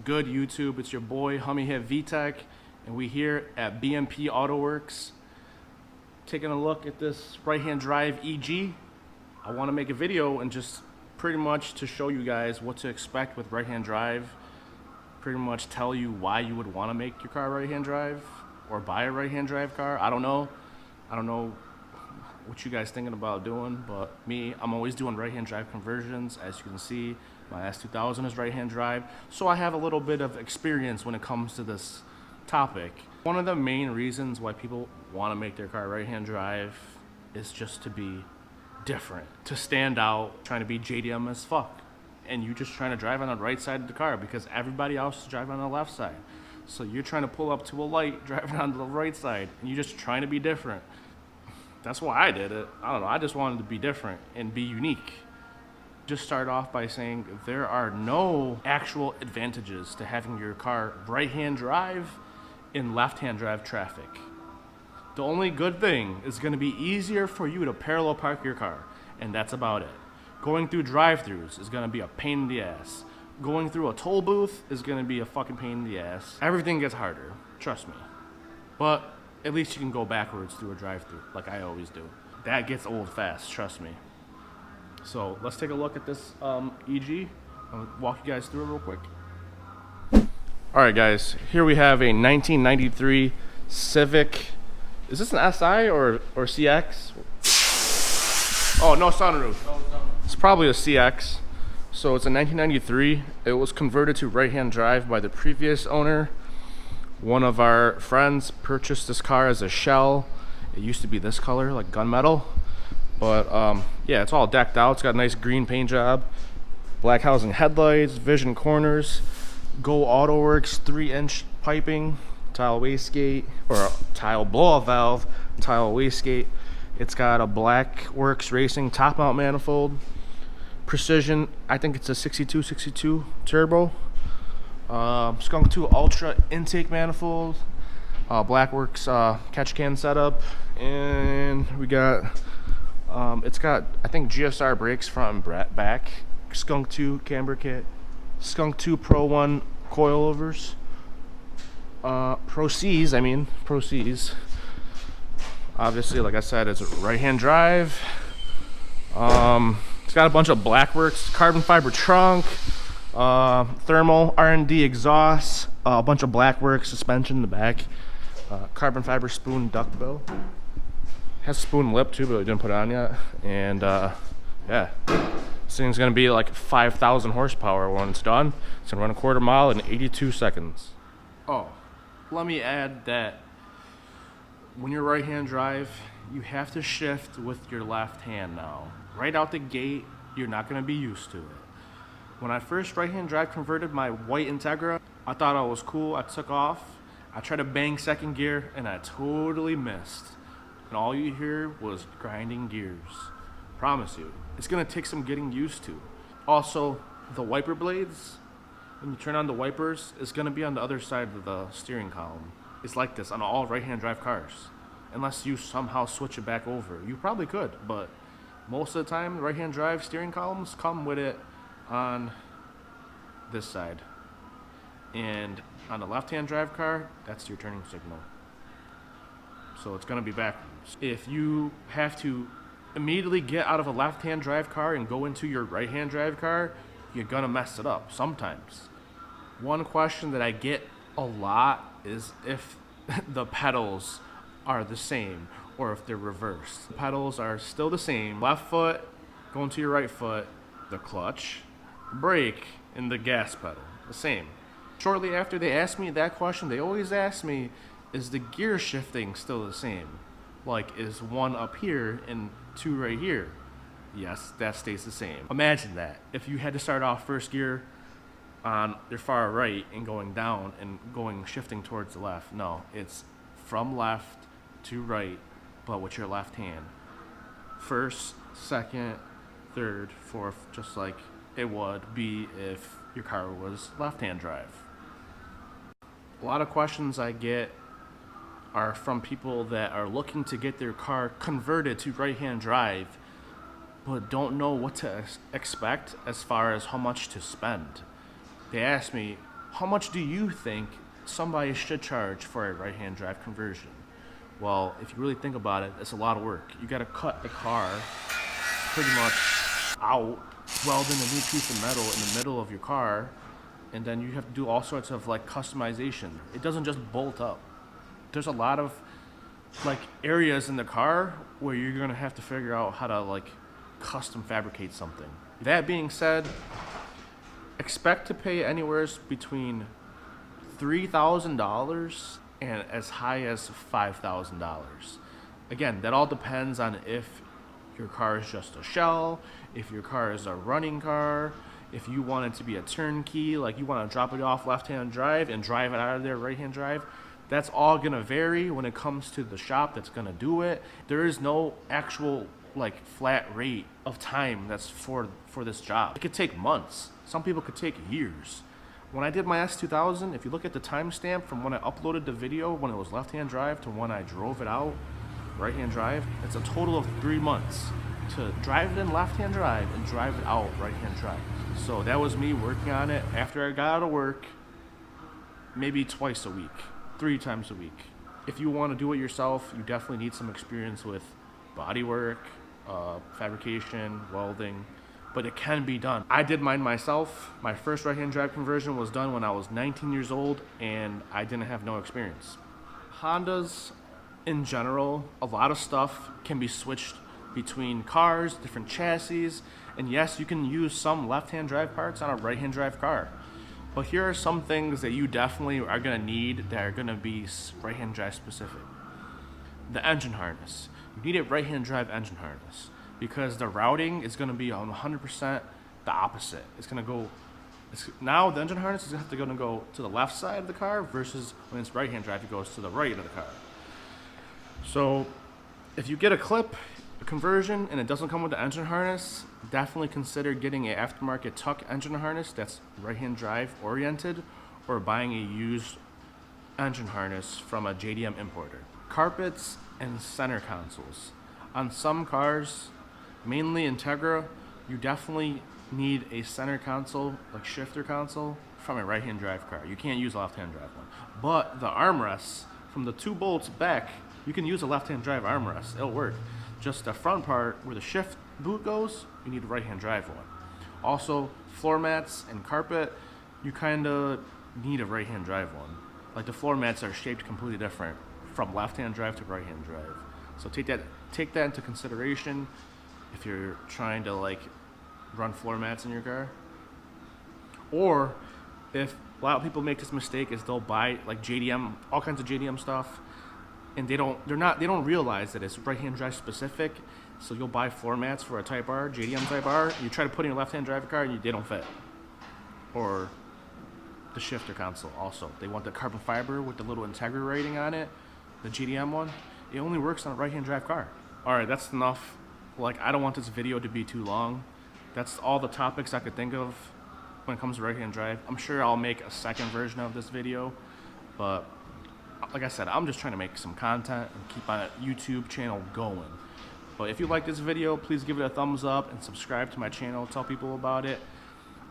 good, YouTube? It's your boy, Hummy Hit VTEC, and we here at BMP Autoworx taking a look at this right-hand drive EG. I want to make a video and just pretty much to show you guys what to expect with right-hand drive, pretty much tell you why you would want to make your car right-hand drive or buy a right-hand drive car. I don't know what you guys thinking about doing, but me, I'm always doing right-hand drive conversions. As you can see, my S2000 is right-hand drive, so I have a little bit of experience when it comes to this topic. One of the main reasons why people want to make their car right-hand drive is just to be different, to stand out, trying to be JDM as fuck, and you just trying to drive on the right side of the car because everybody else is driving on the left side. So you're trying to pull up to a light driving on the right side, and you're just trying to be different. That's why I did it. I don't know, I just wanted to be different and be unique. Just start off by saying there are no actual advantages to having your car right-hand drive in left-hand drive traffic. The only good thing is going to be easier for you to parallel park your car, and that's about it. Going through drive-thrus is going to be a pain in the ass. Going through a toll booth is going to be a fucking pain in the ass. Everything gets harder, trust me. But at least you can go backwards through a drive-thru, like I always do. That gets old fast, trust me. So let's take a look at this EG. I'll walk you guys through it real quick. Alright guys, here we have a 1993 Civic. Is this an SI or CX? Oh, no sunroof. It's probably a CX. So it's a 1993. It was converted to right-hand drive by the previous owner. One of our friends purchased this car as a shell. It used to be this color, like gunmetal. But yeah, it's all decked out. It's got a nice green paint job. Black housing headlights, vision corners, Go Autoworx 3-inch piping, tile wastegate, or tile blow-off valve, tile wastegate. It's got a Blackworks Racing top mount manifold. Precision, I think it's a 6262 turbo. Skunk 2 Ultra intake manifold, Blackworks catch can setup, and we got it's got, I think, GSR brakes front and back, Skunk 2 camber kit, Skunk 2 Pro 1 coilovers, Pro Cs. Obviously, like I said, it's a right-hand drive. It's got a bunch of Blackworks carbon fiber trunk, thermal R&D exhaust, a bunch of Blackworks suspension in the back, carbon fiber spoon duckbill. Has a spoon lip too, but we didn't put it on yet. And yeah, this thing's gonna be like 5,000 horsepower when it's done. It's gonna run a quarter mile in 82 seconds. Oh, let me add that when you're right-hand drive, you have to shift with your left hand now. Right out the gate, you're not gonna be used to it. When I first right-hand drive converted my white Integra, I thought I was cool. I took off. I tried to bang second gear, and I totally missed. And all you hear was grinding gears. Promise you, it's gonna take some getting used to. Also, the wiper blades, when you turn on the wipers, it's gonna be on the other side of the steering column. It's like this on all right-hand drive cars. Unless you somehow switch it back over. You probably could, but most of the time, right-hand drive steering columns come with it on this side. And on the left-hand drive car, that's your turning signal. So it's gonna be backwards. If you have to immediately get out of a left-hand drive car and go into your right-hand drive car, you're gonna mess it up sometimes. One question that I get a lot is if the pedals are the same or if they're reversed. The pedals are still the same. Left foot going to your right foot, the clutch, brake, and the gas pedal, the same. Shortly after they asked me that question, they always ask me, is the gear shifting still the same? Like, is one up here and two right here? Yes, that stays the same. Imagine that. If you had to start off first gear on your far right and going down and shifting towards the left. No, it's from left to right, but with your left hand. First, second, third, fourth, just like it would be if your car was left-hand drive. A lot of questions I get are from people that are looking to get their car converted to right-hand drive, but don't know what to expect as far as how much to spend. They ask me, How much do you think somebody should charge for a right-hand drive conversion? Well, if you really think about it, it's a lot of work. You got to cut the car pretty much out, weld in a new piece of metal in the middle of your car, and then you have to do all sorts of like customization. It doesn't just bolt up. There's a lot of like areas in the car where you're gonna have to figure out how to like custom fabricate something. That being said, expect to pay anywhere between $3,000 and as high as $5,000. Again, that all depends on if your car is just a shell, if your car is a running car, if you want it to be a turnkey, like you want to drop it off left-hand drive and drive it out of there right-hand drive. That's all gonna vary when it comes to the shop that's gonna do it. There is no actual like flat rate of time that's for this job. It could take months. Some people could take years. When I did my S2000, if you look at the timestamp from when I uploaded the video when it was left-hand drive to when I drove it out right-hand drive, it's a total of 3 months to drive it in left-hand drive and drive it out right-hand drive. So that was me working on it after I got out of work, maybe twice a week, 3 times a week. If you want to do it yourself, you definitely need some experience with bodywork, fabrication, welding, but it can be done. I did mine myself. My first right-hand drive conversion was done when I was 19 years old and I didn't have no experience. Hondas, in general, a lot of stuff can be switched between cars, different chassis, and yes, you can use some left-hand drive parts on a right-hand drive car. But here are some things that you definitely are gonna need that are gonna be right-hand drive specific. The engine harness. You need a right-hand drive engine harness because the routing is gonna be 100% the opposite. It's gonna go, now the engine harness is gonna go to the left side of the car versus when it's right-hand drive, it goes to the right of the car. So if you get a clip, a conversion, and it doesn't come with the engine harness, definitely consider getting an aftermarket tuck engine harness that's right-hand drive oriented, or buying a used engine harness from a JDM importer. Carpets and center consoles. On some cars, mainly Integra, you definitely need a center console, like shifter console, from a right-hand drive car. You can't use a left-hand drive one. But the armrests, from the 2 bolts back, you can use a left-hand drive armrest. It'll work. Just the front part where the shift boot goes, you need a right-hand drive one. Also, floor mats and carpet, you kind of need a right-hand drive one. Like the floor mats are shaped completely different from left-hand drive to right-hand drive. So take that into consideration if you're trying to like run floor mats in your car. Or if a lot of people make this mistake is they'll buy like JDM, all kinds of JDM stuff, and they don't realize that it's right-hand drive specific. So you'll buy floor mats for a Type R, JDM Type R, and you try to put in your left-hand drive car and they don't fit. Or the shifter console also. They want the carbon fiber with the little Integra rating on it, the JDM one. It only works on a right-hand drive car. All right, that's enough. Like, I don't want this video to be too long. That's all the topics I could think of when it comes to right-hand drive. I'm sure I'll make a second version of this video, but like I said, I'm just trying to make some content and keep my YouTube channel going. But if you like this video, please give it a thumbs up and subscribe to my channel. Tell people about it.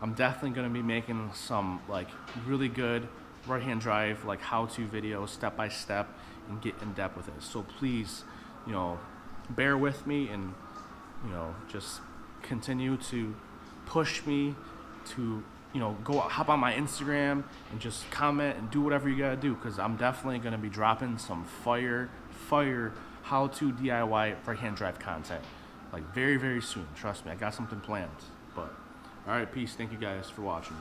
I'm definitely going to be making some like really good right-hand drive like how-to videos, step by step, and get in depth with it. So please, bear with me and just continue to push me to go hop on my Instagram and just comment and do whatever you gotta do, because I'm definitely gonna be dropping some fire how-to DIY right-hand drive content like very, very soon. Trust me, I got something planned. But all right, peace. Thank you guys for watching.